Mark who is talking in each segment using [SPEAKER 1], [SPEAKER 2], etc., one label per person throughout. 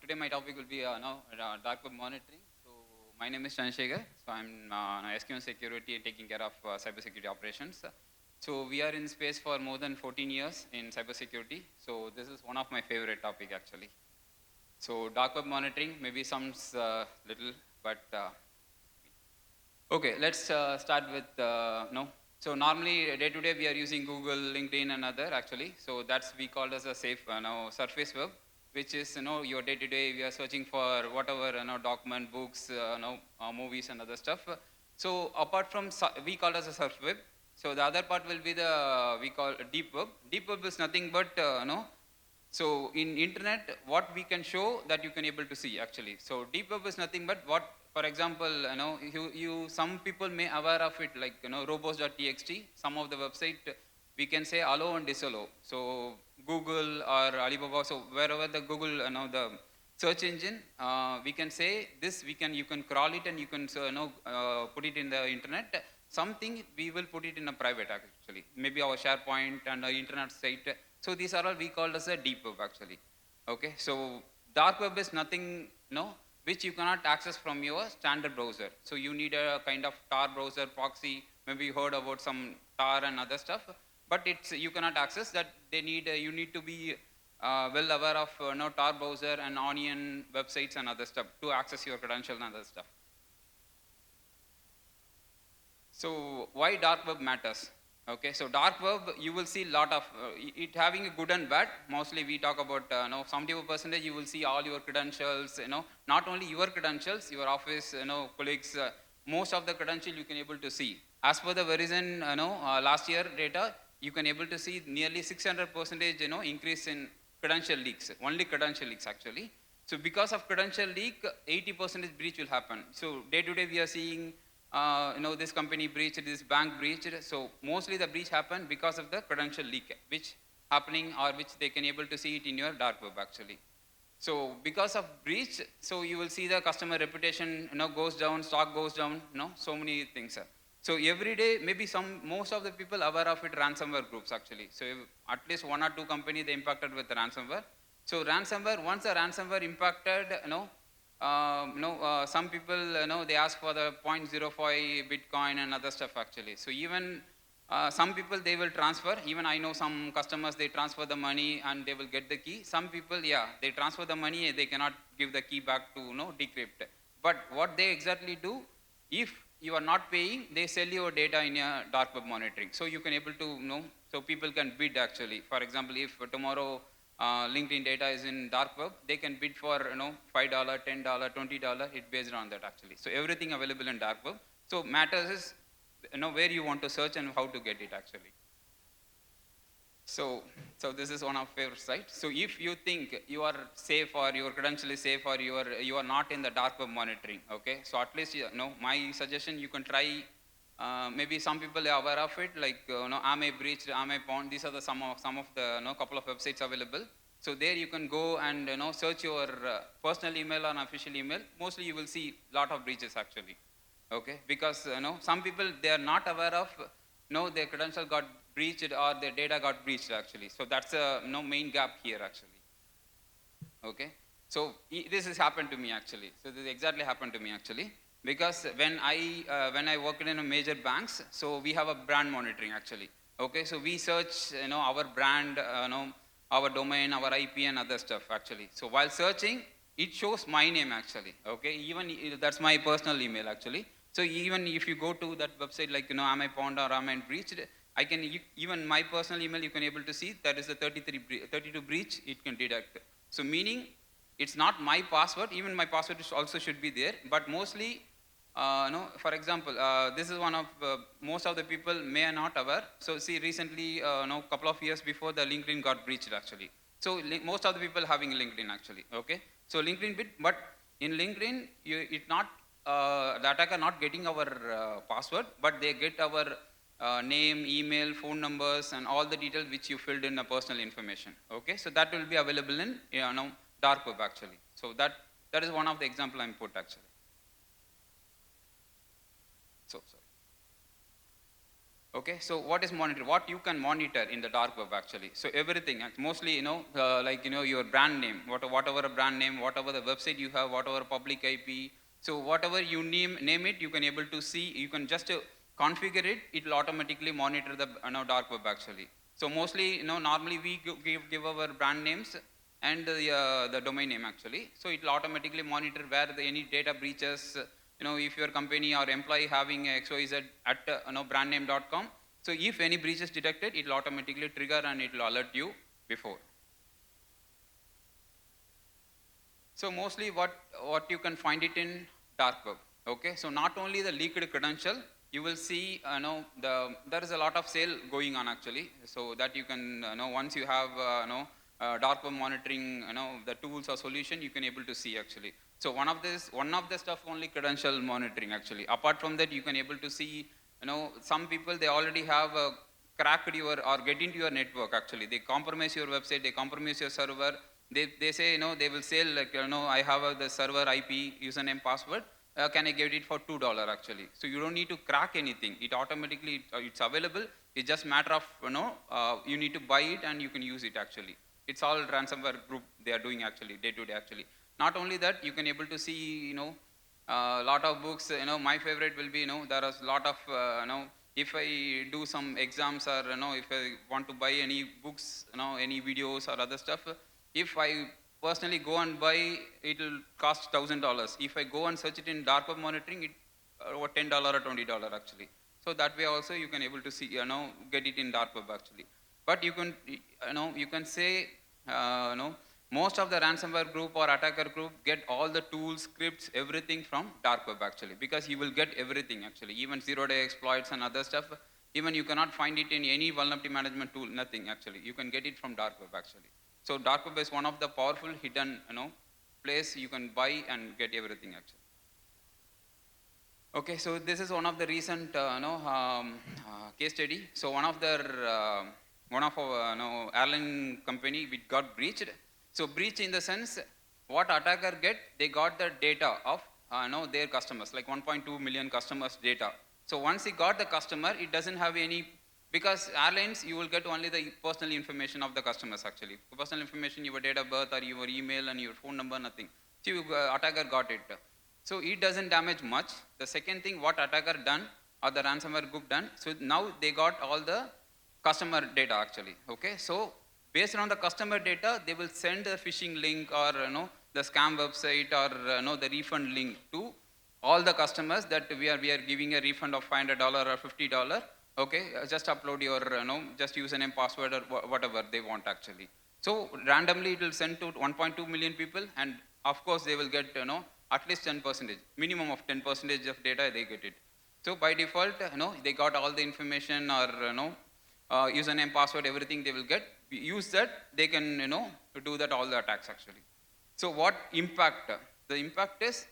[SPEAKER 1] Today my topic will be dark web monitoring. So my name is Chandrasekar. So I'm SQ1 Security taking care of cybersecurity operations. So we are in space for more than 14 years in cybersecurity. So this is one of my favorite topic actually. So dark web monitoring maybe sounds little, but okay. Let's start with no. So normally day to day we are using Google, LinkedIn, and other actually. So that's we call as a safe surface web, which is your day to day we are searching for whatever document, books, movies and other stuff. So apart from we call as a surface web. So the other part will be the we call deep web. Deep web is nothing but so in internet, what we can show that you can able to see actually. So deep web is nothing but what, for example, you some people may aware of it like robots.txt. Some of the website we can say allow and disallow. So Google or Alibaba, so wherever the Google the search engine, we can say this. You can crawl it and you can put it in the internet. Something we will put it in a private actually. Maybe our SharePoint and our internet site. So these are all we call as a deep web actually. Okay, so dark web is nothing which you cannot access from your standard browser. So you need a kind of Tor browser, proxy. Maybe you heard about some Tor and other stuff, but it's you cannot access that. They need you need to be well aware of Tor browser and Onion websites and other stuff to access your credentials and other stuff. So why dark web matters? Okay, so dark web, you will see a lot of it having a good and bad. Mostly we talk about 70% you will see all your credentials, not only your credentials, your office, colleagues, most of the credentials you can able to see. As per the Verizon, last year data, you can able to see nearly 600% increase in credential leaks, only credential leaks actually. So because of credential leak, 80% breach will happen. So day to day we are seeing this company breached, this bank breached. So mostly the breach happened because of the credential leak, which happening or which they can able to see it in your dark web actually. So because of breach, so you will see the customer reputation goes down, stock goes down, so many things. So every day, maybe most of the people aware of it ransomware groups actually. So at least one or two companies they impacted with the ransomware. So ransomware, once the ransomware impacted, some people, they ask for the 0.05 Bitcoin and other stuff actually. So even some people, they will transfer. Even I know some customers, they transfer the money and they will get the key. Some people, yeah, they transfer the money, they cannot give the key back to decrypt. But what they exactly do, if you are not paying, they sell your data in a dark web monitoring. So you can able to, so people can bid actually. For example, if tomorrow LinkedIn data is in dark web, they can bid for $5, $10, $20. It based on that actually. So everything available in dark web. So matters is where you want to search and how to get it actually. So this is one of favorite sites. So if you think you are safe or your credential is safe or you are not in the dark web monitoring, okay. So at least my suggestion you can try. Maybe some people are aware of it, like am I breached, am I pawned. These are the some of the couple of websites available. So there you can go and search your personal email or official email. Mostly you will see lot of breaches actually. Okay, because some people they are not aware of their credential got breached or their data got breached actually. So that's a main gap here actually. Okay, so this has happened to me actually. So this exactly happened to me actually. Because when I worked in a major banks, so we have a brand monitoring actually. Okay, so we search our brand, our domain, our IP and other stuff actually. So while searching, it shows my name actually. Okay, even that's my personal email actually. So even if you go to that website like am I pawned or am I breached, I can even my personal email you can able to see that is the 32 breach it can detect. So meaning it's not my password. Even my password also should be there, but mostly. For example, this is one of most of the people may not aware. So see, recently, couple of years before, the LinkedIn got breached actually. So most of the people having LinkedIn actually. Okay, so LinkedIn bit, but in LinkedIn, the attacker not getting our password, but they get our name, email, phone numbers, and all the details which you filled in the personal information. Okay, so that will be available in dark web actually. So that is one of the example I'm put actually. So sorry. Okay, so what is monitor? What you can monitor in the dark web actually? So everything, mostly like your brand name, whatever a brand name, whatever the website you have, whatever public IP. So whatever you name it, you can able to see. You can just configure it. It will automatically monitor the dark web actually. So mostly normally we give our brand names and the domain name actually. So it will automatically monitor where any data breaches. If your company or employee having XYZ at brandname.com, so if any breach is detected, it will automatically trigger and it will alert you before. So mostly what you can find it in dark web. Okay, so not only the leaked credential, you will see there is a lot of sale going on actually. So that you can once you have dark web monitoring the tools or solution, you can able to see actually. So one of the stuff only credential monitoring actually. Apart from that, you can able to see some people they already have cracked your or get into your network actually. They compromise your website, they compromise your server. They say they will sell like I have the server IP username password. Can I get it for $2 actually? So you don't need to crack anything. It automatically it's available. It's just matter of you need to buy it and you can use it actually. It's all ransomware group they are doing actually day to day actually. Not only that, you can able to see a lot of books. My favorite will be there is a lot of if I do some exams or if I want to buy any books any videos or other stuff, if I personally go and buy, it will cost $1,000. If I go and search it in dark web monitoring, it over $10 or $20 actually. So that way also you can able to see get it in dark web actually. But you can you can say most of the ransomware group or attacker group get all the tools, scripts, everything from dark web actually, because you will get everything actually, even zero-day exploits and other stuff. Even you cannot find it in any vulnerability management tool, nothing actually. You can get it from dark web actually. So dark web is one of the powerful hidden place you can buy and get everything actually. Okay, so this is one of the recent case study. So one of our airline company which got breached. So breach in the sense, what attacker get, they got the data of their customers, like 1.2 million customers data. So once he got the customer, it doesn't have any, because airlines, you will get only the personal information of the customers actually. Personal information, your date of birth or your email and your phone number, nothing. So attacker got it. So it doesn't damage much. The second thing, what attacker done or the ransomware group done, so now they got all the customer data actually. Okay, so based on the customer data, they will send a phishing link or the scam website or the refund link to all the customers that we are giving a refund of $500 or $50. Okay, just upload your just username, password or whatever they want actually. So randomly it will send to 1.2 million people, and of course they will get at least 10%, minimum of 10% of data they get it. So by default they got all the information or username, password, everything they will get. Use that, they can do that all the attacks actually. So what impact? The impact is,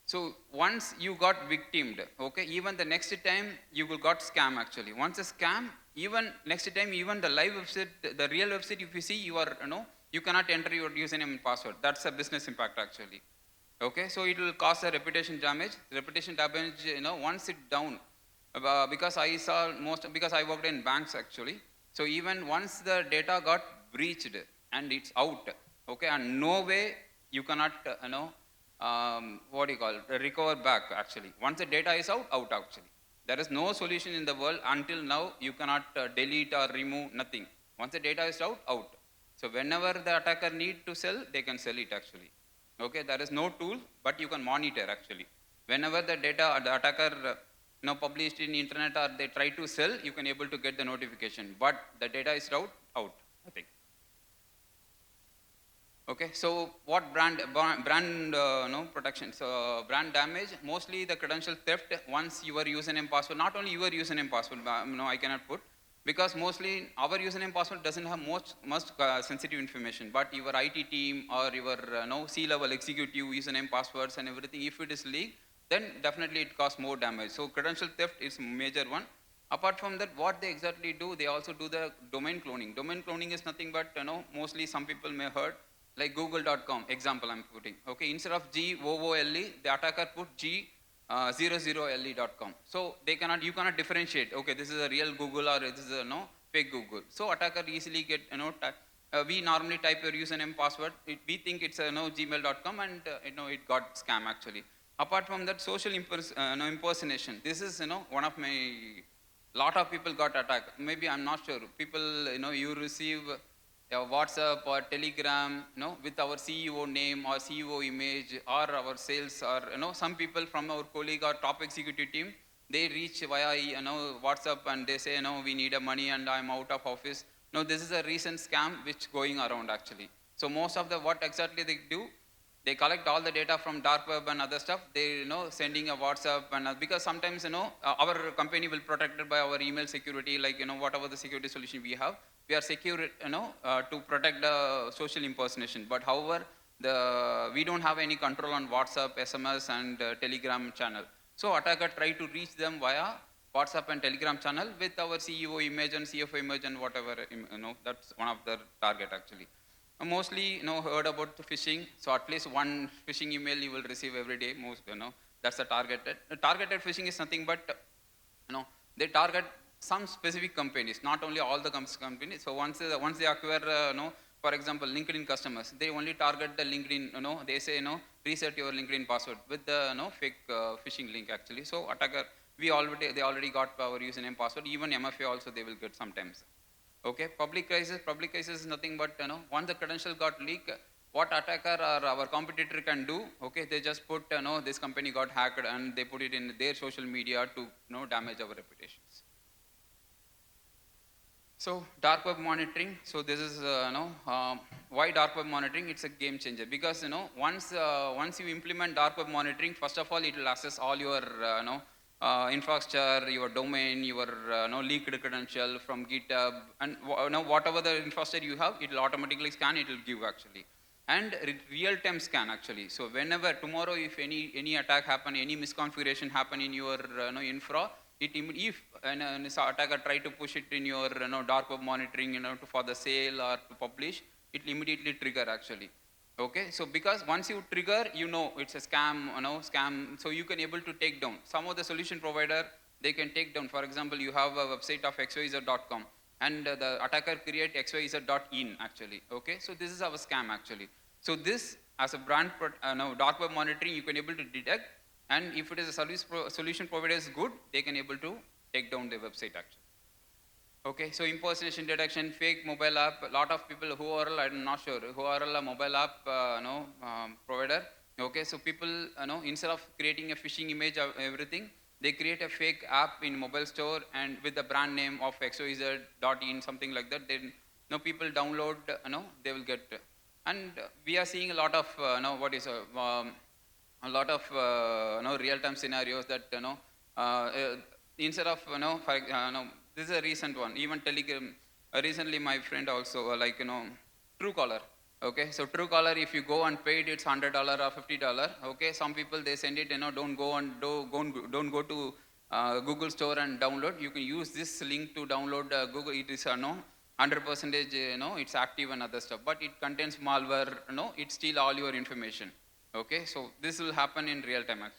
[SPEAKER 1] so once you got victimed, okay, even the next time you will got scam actually. Once a scam, even next time, even the live website, the real website, if you see, you are you cannot enter your username and password. That's a business impact actually. Okay, so it will cause a reputation damage. Reputation damage, once it down, because I saw because I worked in banks actually. So even once the data got breached and it's out, okay, and no way you cannot what do you call it, recover back actually. Once the data is out actually. There is no solution in the world until now. You cannot delete or remove, nothing. Once the data is out. So whenever the attacker need to sell, they can sell it actually. Okay, there is no tool, but you can monitor actually. Whenever the data, the attacker published in internet or they try to sell, you can able to get the notification. But the data is out, I think. Okay, so what brand protection? So brand damage, mostly the credential theft. Once your username password, not only your username password, I cannot put, because mostly our username password doesn't have much sensitive information, but your IT team or your C-level executive username passwords and everything, if it is leaked, then definitely it causes more damage. So credential theft is major one. Apart from that, what they exactly do, they also do the domain cloning. Domain cloning is nothing but mostly some people may heard, like google.com example I'm putting. Okay, instead of GOOLE, the attacker put G 00le.com. So you cannot differentiate. Okay, this is a real Google or this is a fake Google. So attacker easily get we normally type your username password. We think it's a gmail.com and it got scam actually. Apart from that, social impersonation. This is one of my lot of people got attacked. Maybe I'm not sure. People you receive WhatsApp or Telegram, with our CEO name or CEO image or our sales or some people from our colleague or top executive team, they reach via WhatsApp and they say we need a money and I'm out of office. No, this is a recent scam which going around actually. So most of the what exactly they do, they collect all the data from dark web and other stuff. They sending a WhatsApp and because sometimes our company will protected by our email security, like whatever the security solution we have, we are secure to protect the social impersonation. But however, we don't have any control on WhatsApp, SMS and Telegram channel. So attacker try to reach them via WhatsApp and Telegram channel with our CEO image and CFO image and whatever that's one of the target actually. Mostly heard about the phishing, so at least one phishing email you will receive every day. Most that's the targeted. Targeted phishing is nothing but they target some specific companies, not only all the companies. So once they acquire for example LinkedIn customers, they only target the LinkedIn. They say reset your LinkedIn password with the fake phishing link actually. So attacker they already got our username password. Even MFA also they will get sometimes. Okay, public crisis is nothing but once the credential got leaked, what attacker or our competitor can do, okay, they just put this company got hacked and they put it in their social media to damage our reputations. So dark web monitoring. So this is why dark web monitoring? It's a game changer because once you implement dark web monitoring, first of all it will access all your infrastructure, your domain, your leaked credential from GitHub, and whatever the infrastructure you have, it will automatically scan. It will give actually, and real-time scan actually. So whenever tomorrow, if any attack happen, any misconfiguration happen in your infra, if an attacker try to push it in your dark web monitoring, for the sale or to publish, it immediately trigger actually. Okay, so because once you trigger, it's a scam, so you can able to take down. Some of the solution provider, they can take down. For example, you have a website of xyz.com and the attacker create xyz.in actually. Okay, so this is our scam actually. So this as a brand, dark web monitoring, you can able to detect, and if it is a solution provider is good, they can able to take down the website actually. Okay, so impersonation detection, fake mobile app. A lot of people who are, I'm not sure, who are a mobile app provider. Okay, so people instead of creating a phishing image of everything, they create a fake app in mobile store and with the brand name of xyz.in, something like that. Then people download, they will get. And we are seeing a lot of a lot of real-time scenarios that instead of this is a recent one. Even Telegram, recently my friend also Truecaller. Okay, so Truecaller, if you go and pay it, it's $100 or $50. Okay, some people they send it, don't go to Google Store and download. You can use this link to download Google. It is 100%, it's active and other stuff, but it contains malware. It steal all your information. Okay, so this will happen in real time.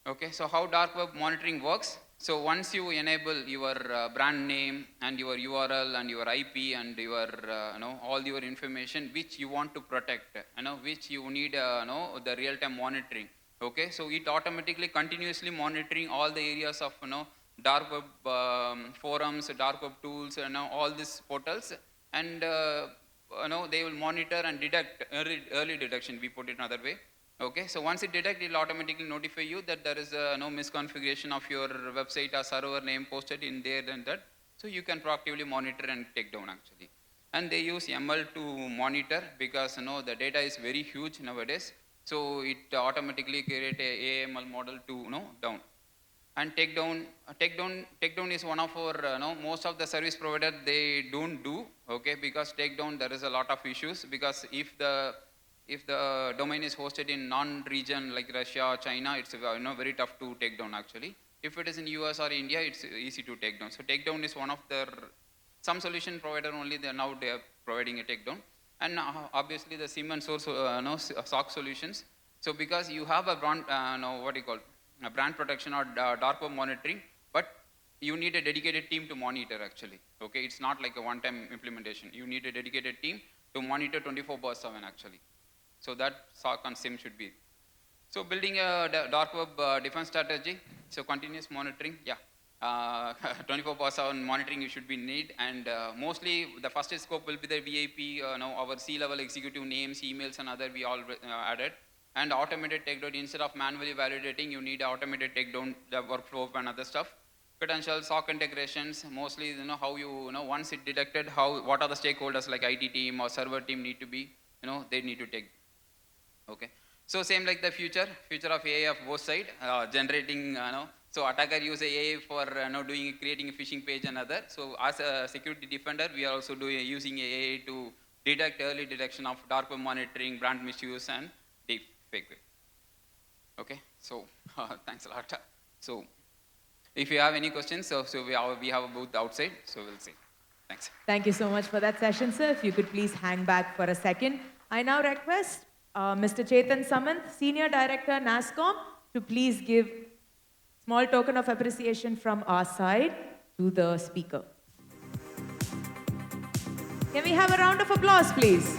[SPEAKER 1] Okay, so how dark web monitoring works? So once you enable your brand name and your URL and your IP and your all your information which you want to protect, which you need the real-time monitoring. Okay, so it automatically continuously monitoring all the areas of dark web forums, dark web tools, all these portals, and they will monitor and detect early detection. We put it another way. Okay, so once it detects, it will automatically notify you that there is no misconfiguration of your website or server name posted in there and that. So you can proactively monitor and take down actually. And they use ML to monitor because the data is very huge nowadays. So it automatically create a AML model to down. And takedown is one of our most of the service provider they don't do. Okay, because takedown there is a lot of issues because if the domain is hosted in non-region like Russia or China, it's very tough to take down actually. If it is in US or India, it's easy to take down. So takedown is one of some solution provider only they are providing a takedown. And obviously the SIEM and source SOC solutions, So because you have a brand, a brand protection or dark web monitoring, but you need a dedicated team to monitor actually. Okay, it's not like a one-time implementation. You need a dedicated team to monitor 24/7 actually. So that SOC and SIM should be. So building a dark web defense strategy, so continuous monitoring, yeah. 24/7 monitoring you should be need, and mostly the first scope will be the VIP, our C-level executive names, emails and other we all added. And automated takedown, instead of manually validating, you need automated takedown, the workflow and other stuff. Potential SOC integrations, mostly how once it detected, what are the stakeholders like IT team or server team need to be, they need to take. Okay. So same like the future of AI of both side, generating, so attacker use AI for creating a phishing page and other. So as a security defender, we are also using AI to detect early detection of dark web monitoring, brand misuse, and deep fake web. Okay. So thanks a lot. So if you have any questions, so we have a booth outside, so we'll see. Thanks.
[SPEAKER 2] Thank you so much for that session, sir. If you could please hang back for a second. I now request Mr. Chetan Samant, Senior Director, NASSCOM, to please give small token of appreciation from our side to the speaker. Can we have a round of applause, please?